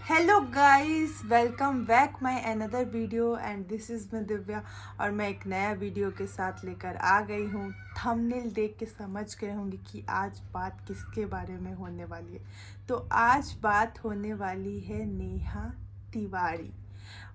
Hello guys, welcome back my another video and this is मैं दिव्या। और मैं एक नया वीडियो के साथ लेकर आ गई हूँ। थंबनेल देख के समझ गए होंगे कि आज बात किसके बारे में होने वाली है। तो आज बात होने वाली है नेहा तिवारी।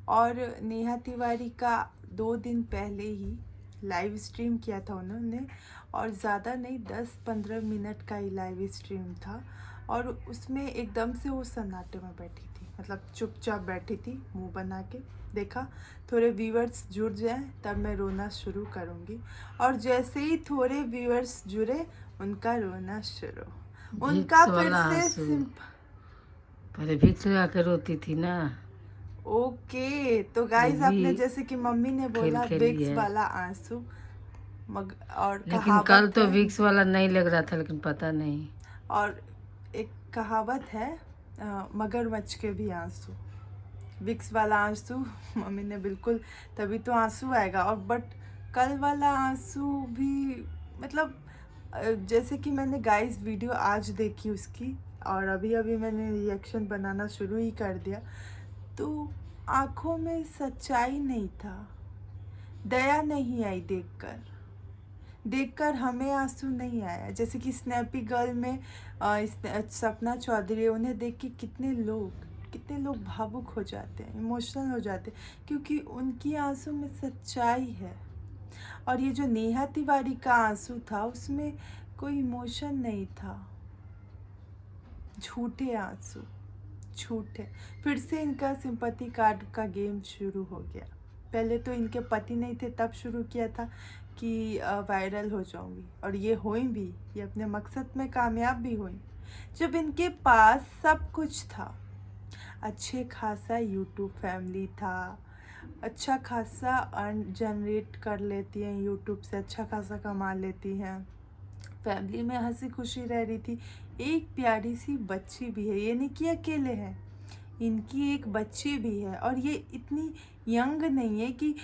और नेहा तिवारी का 2 दिन पहले ही लाइव स्ट्रीम किया था उन्होंने, और ज़्यादा नहीं 10-15 मिनट का ही लाइव स्ट्रीम था। और उसमें एकदम से वो सन्नाटे में बैठी थी, मतलब चुपचाप बैठी थी, मुंह बना के। देखा थोड़े व्यूअर्स जुड़ जाएं तब मैं रोना शुरू करूँगी, और जैसे ही थोड़े व्यूअर्स जुड़े उनका रोना शुरू। उनका भिक्स फिर वाला से आंसू। पहले भिक्स लगा के रोती थी ना। ओके, तो ये गाइस भी आपने जैसे कि मम्मी ने खेल बोला खेली विक्स है। वाला आंसू। और लेकिन कल कहावत तो है, विक्स वाला नहीं लग रहा था, लेकिन पता नहीं। और एक कहावत है, मगरमच्छ के भी आंसू। विक्स वाला आंसू मम्मी ने बिल्कुल, तभी तो आंसू आएगा। और बट कल वाला आंसू भी, मतलब जैसे कि मैंने गाइस वीडियो आज देखी उसकी, और अभी अभी मैंने रिएक्शन बनाना शुरू ही कर दिया, तो आंखों में सच्चाई नहीं था, दया नहीं आई। देखकर हमें आंसू नहीं आया। जैसे कि स्नैपी गर्ल में सपना चौधरी, उन्हें देख के कितने लोग भावुक हो जाते हैं, इमोशनल हो जाते हैं, क्योंकि उनकी आंसू में सच्चाई है। और ये जो नेहा तिवारी का आंसू था, उसमें कोई इमोशन नहीं था, झूठे आंसू, झूठे। फिर से इनका सिंपैथी कार्ड का गेम शुरू हो गया। पहले तो इनके पति नहीं थे तब शुरू किया था कि वायरल हो जाऊंगी, और ये हुई भी, ये अपने मकसद में कामयाब भी हुई। जब इनके पास सब कुछ था, अच्छे खासा यूट्यूब फैमिली था, अच्छा खासा अर्न जनरेट कर लेती हैं यूट्यूब से, अच्छा खासा कमा लेती हैं, फैमिली में हंसी खुशी रह रही थी, एक प्यारी सी बच्ची भी है। ये नहीं कि अकेले हैं, इनकी एक बच्ची भी है, और ये इतनी यंग नहीं है कि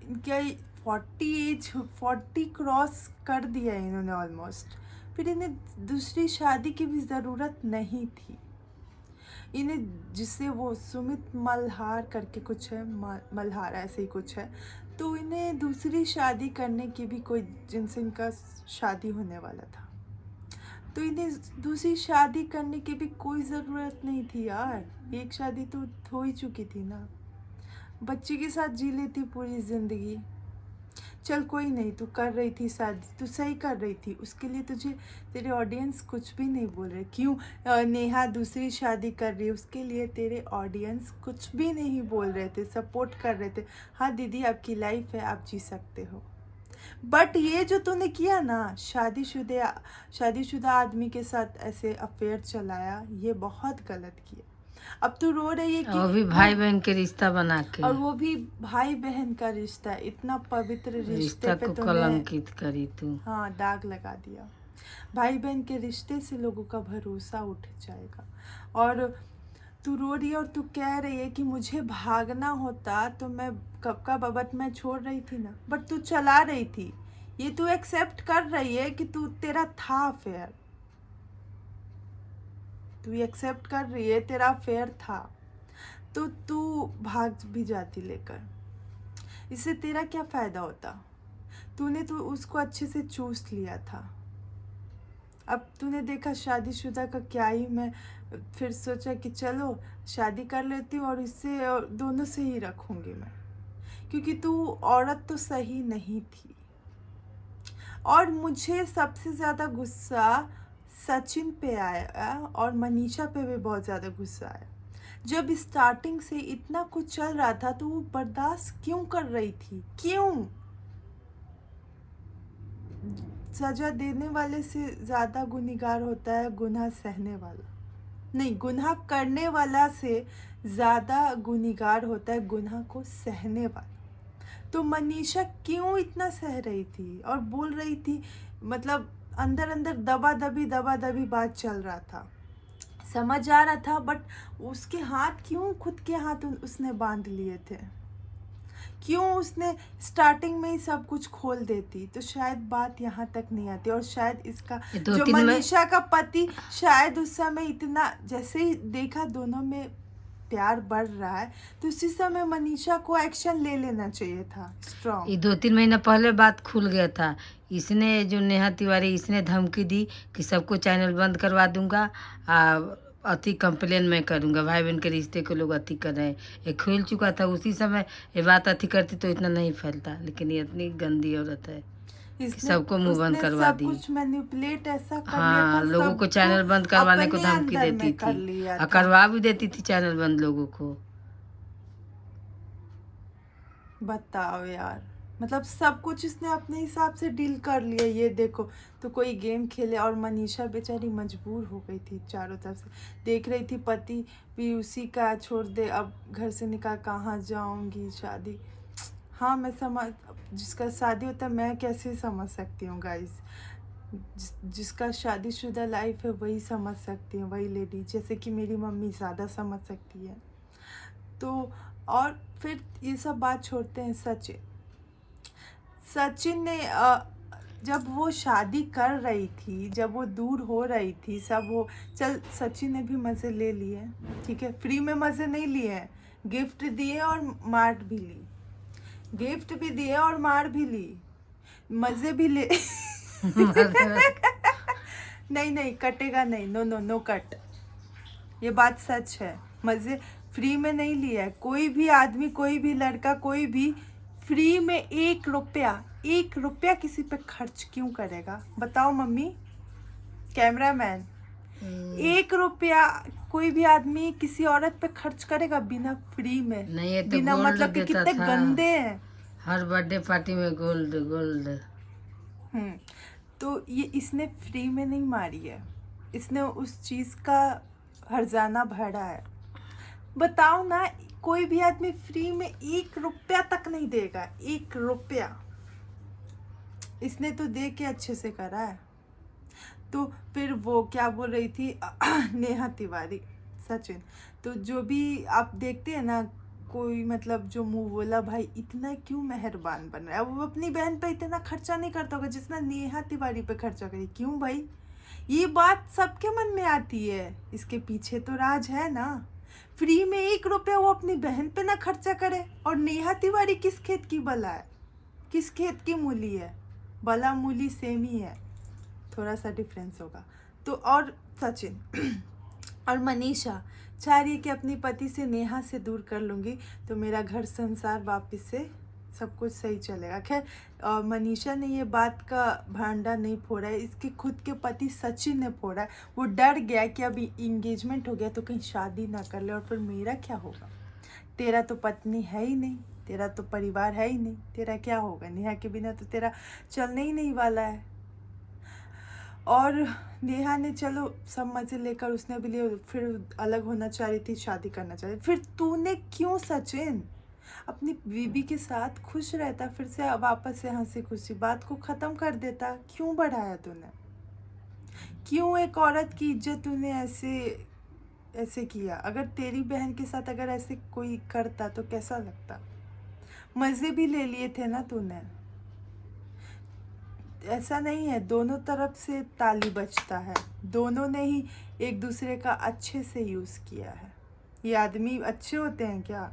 इनका 40 क्रॉस कर दिया है इन्होंने ऑलमोस्ट। फिर इन्हें दूसरी शादी की भी ज़रूरत नहीं थी। इन्हें, जिससे वो सुमित मल्हार करके कुछ है, मल्हार ऐसे ही कुछ है, तो इन्हें दूसरी शादी करने की भी कोई, जिनसे इनका शादी होने वाला था, तो इन्हें दूसरी शादी करने की भी कोई ज़रूरत नहीं थी यार। एक शादी तो हो ही चुकी थी ना, बच्चे के साथ जी लेती पूरी ज़िंदगी। चल कोई नहीं, तू कर रही थी शादी, तू सही कर रही थी, उसके लिए तुझे तेरे ऑडियंस कुछ भी नहीं बोल रहे। क्यों नेहा दूसरी शादी कर रही है, उसके लिए तेरे ऑडियंस कुछ भी नहीं बोल रहे थे, सपोर्ट कर रहे थे। हाँ दीदी, आपकी लाइफ है, आप जी सकते हो। बट ये जो तूने किया ना, शादीशुदा आदमी के साथ ऐसे अफेयर चलाया, ये बहुत गलत किया। अब तू रो रही है कि वो भी वो, भाई बहन के रिश्ता बना के, और वो भी भाई बहन का रिश्ता है, इतना पवित्र रिश्ते रिश्ता पे को तूने, कलंकित करी तू। हाँ, दाग लगा दिया। भाई बहन के रिश्ते से लोगों का भरोसा उठ जाएगा। और तू रो रही है और तू कह रही है कि मुझे भागना होता तो मैं कब का, बबत मैं छोड़ रही थी ना, बट तू चला रही थी। ये तू एक्सेप्ट कर रही है कि तू, तेरा था अफेयर, तू एक्सेप्ट कर रही है तेरा अफेयर था, तो तू भाग भी जाती लेकर, इससे तेरा क्या फ़ायदा होता। तूने तो उसको अच्छे से चूस लिया था। अब तूने देखा शादीशुदा का क्या ही, मैं फिर सोचा कि चलो शादी कर लेती हूँ और इससे दोनों से ही रखूँगी मैं, क्योंकि तू औरत तो सही नहीं थी। और मुझे सबसे ज़्यादा गुस्सा सचिन पे आया, और मनीषा पे भी बहुत ज़्यादा गुस्सा आया। जब स्टार्टिंग से इतना कुछ चल रहा था तो वो बर्दाश्त क्यों कर रही थी, क्यों? सजा देने वाले से ज़्यादा गुनहगार होता है गुनाह सहने वाला, नहीं, गुनाह करने वाला से ज़्यादा गुनहगार होता है गुनाह को सहने वाला। तो मनीषा क्यों इतना सह रही थी और बोल रही थी, मतलब अंदर अंदर दबा दबी बात चल रहा था, समझ आ रहा था, बट उसके हाथ क्यों, खुद के हाथ उसने बांध लिए थे। क्यों उसने स्टार्टिंग में ही सब कुछ खोल देती तो शायद बात यहाँ तक नहीं आती। और शायद इसका, ये दो जो तीन में मनीषा का पति, शायद उस समय इतना, जैसे ही देखा दोनों में प्यार बढ़ रहा है तो उसी समय मनीषा को एक्शन ले लेना चाहिए था ये स्ट्रॉन्ग। 2-3 महीना पहले बात खुल गया था। इसने जो नेहा तिवारी इसने धमकी दी कि सबको चैनल बंद करवा दूंगा, अति कंप्लेन मैं करूंगा, भाई बहन के रिश्ते को लोग अति कर रहे हैं। ये खुल चुका था उसी समय। ये बात अति करती तो इतना नहीं फैलता, लेकिन ये इतनी गंदी औरत है कि इसने सबको मुंह बंद उसने करवा सब दी। कुछ मैनिपुलेट ऐसा कर लिया हाँ, था, लोगों को सबको चैनल बंद करवाने को अपने धमकी अंदर देती में कर थी लिया और था। करवा भी देती थी चैनल बंद लोगों को। बताओ यार, मतलब सब कुछ इसने अपने हिसाब से डील कर लिया। ये देखो तो कोई गेम खेले और मनीषा बेचारी मजबूर हो गई थी, चारों तरफ से देख रही थी पति भी उसी का छोड़ दे, अब घर से निकाल, कहाँ जाऊंगी शादी। हाँ मैं समझ, जिसका शादी होता है मैं कैसे समझ सकती हूँ गाइस, जिसका शादीशुदा लाइफ है वही समझ सकती है, वही लेडी, जैसे कि मेरी मम्मी ज़्यादा समझ सकती है। तो और फिर ये सब बात छोड़ते हैं। सचिन ने जब वो शादी कर रही थी, जब वो दूर हो रही थी, सब वो चल सचिन ने भी मज़े ले लिए, ठीक है, फ्री में मज़े नहीं लिए हैं, गिफ्ट दिए और मार भी ली, गिफ्ट भी दिए और मार भी ली, मज़े भी ले नहीं नहीं कटेगा नहीं, नो नो नो कट, ये बात सच है। मज़े फ्री में नहीं लिया है कोई भी आदमी, कोई भी लड़का, कोई भी फ्री में 1 रुपया किसी पे खर्च क्यों करेगा? बताओ मम्मी, कैमरामैन, 1 रुपया कोई भी आदमी किसी औरत पे खर्च करेगा बिना फ्री में? नहीं, ये तो बिना गोल्ड मतलब कि देता कितने था। गंदे हैं। हर बर्थडे पार्टी में गोल्ड गोल्ड। तो ये इसने फ्री में नहीं मारी है, इसने उस चीज़ का हर्जाना भरा है। बताओ ना, कोई भी आदमी फ्री में 1 रुपया तक नहीं देगा, 1 रुपया। इसने तो दे के अच्छे से करा है। तो फिर वो क्या बोल रही थी नेहा तिवारी, सचिन, तो जो भी आप देखते हैं ना, कोई मतलब जो मुंह बोला भाई इतना क्यों मेहरबान बन रहा है, वो अपनी बहन पे इतना खर्चा नहीं करता होगा जितना नेहा तिवारी पे खर्चा करे। क्यों भाई? ये बात सबके मन में आती है, इसके पीछे तो राज है ना। फ्री में 1 रुपया वो अपनी बहन पे ना खर्चा करे। और नेहा तिवारी किस खेत की बला है, किस खेत की मूली है? बला मूली सेम ही है, थोड़ा सा डिफरेंस होगा। तो और सचिन और मनीषा चाह रही है कि अपनी पति से, नेहा से दूर कर लूँगी तो मेरा घर संसार वापस से सब कुछ सही चलेगा। खैर मनीषा ने ये बात का भांडा नहीं फोड़ा है, इसके खुद के पति सचिन ने फोड़ा है। वो डर गया कि अभी इंगेजमेंट हो गया तो कहीं शादी ना कर ले और फिर मेरा क्या होगा? तेरा तो पत्नी है ही नहीं, तेरा तो परिवार है ही नहीं, तेरा क्या होगा? नेहा के बिना तो तेरा चलने ही नहीं वाला है। और नेहा ने चलो सब मज़े लेकर उसने भी लिए, फिर अलग होना चाह रही थी, शादी करना चाह रही थी। फिर तूने क्यों सचिन अपनी बीबी के साथ खुश रहता, फिर से वापस से हंसी खुशी बात को ख़त्म कर देता? क्यों बढ़ाया तूने? क्यों एक औरत की इज्जत तूने ऐसे किया? अगर तेरी बहन के साथ अगर ऐसे कोई करता तो कैसा लगता? मज़े भी ले लिए थे ना तूने। ऐसा नहीं है, दोनों तरफ से ताली बजता है, दोनों ने ही एक दूसरे का अच्छे से यूज़ किया है। ये आदमी अच्छे होते हैं क्या?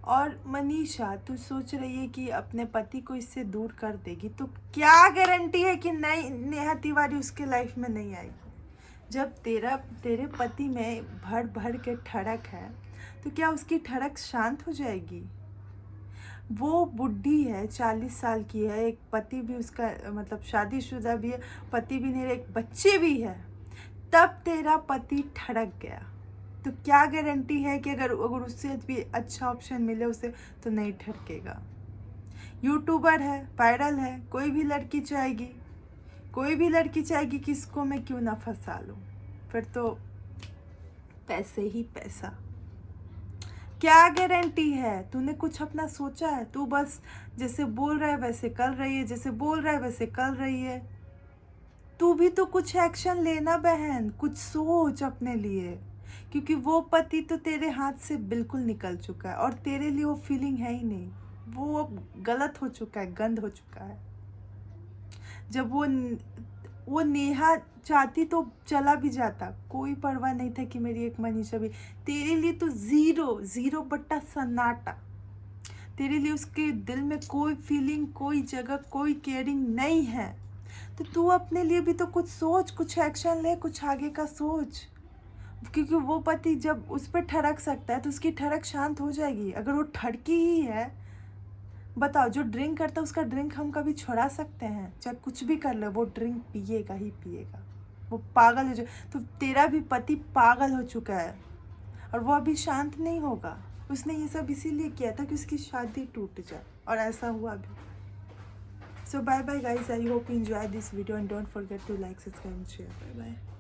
और मनीषा, तू सोच रही है कि अपने पति को इससे दूर कर देगी, तो क्या गारंटी है कि नहीं नेहा तिवारी उसके लाइफ में नहीं आएगी? जब तेरे पति में भर भर के ठड़क है तो क्या उसकी ठड़क शांत हो जाएगी? वो बुढ़ी है, 40 साल की है, एक पति भी उसका मतलब शादीशुदा भी है, पति भी नहीं, एक बच्चे भी है, तब तेरा पति ठड़क गया तो क्या गारंटी है कि अगर उससे भी अच्छा ऑप्शन मिले उसे तो नहीं ठड़केगा? यूट्यूबर है, वायरल है, कोई भी लड़की चाहेगी कि इसको मैं क्यों ना फंसा लूँ। फिर तो पैसे ही पैसा। क्या गारंटी है? तूने कुछ अपना सोचा है? तू बस जैसे बोल रहा है वैसे कर रही है, जैसे बोल रहा है वैसे कर रही है। तू भी तो कुछ एक्शन लेना बहन, कुछ सोच अपने लिए, क्योंकि वो पति तो तेरे हाथ से बिल्कुल निकल चुका है और तेरे लिए वो फीलिंग है ही नहीं, वो अब गलत हो चुका है, गंद हो चुका है। जब वो नेहा चाहती तो चला भी जाता, कोई परवाह नहीं था कि मेरी एक मनीषा भी। तेरे लिए तो ज़ीरो बट्टा सन्नाटा। तेरे लिए उसके दिल में कोई फीलिंग, कोई जगह, कोई केयरिंग नहीं है। तो तू अपने लिए भी तो कुछ सोच, कुछ एक्शन ले, कुछ आगे का सोच। क्योंकि वो पति जब उस पर ठड़क सकता है तो उसकी ठड़क शांत हो जाएगी। अगर वो ठड़की ही है, बताओ, जो ड्रिंक करता है उसका ड्रिंक हम कभी छुड़ा सकते हैं? चाहे कुछ भी कर लो, वो ड्रिंक पिएगा ही पिएगा। वो पागल हो जाए। तो तेरा भी पति पागल हो चुका है और वो अभी शांत नहीं होगा। उसने ये सब इसीलिए किया था कि उसकी शादी टूट जाए, और ऐसा हुआ भी। So bye bye guys, I hope you enjoyed this video and don't forget to like, subscribe and share. Bye bye.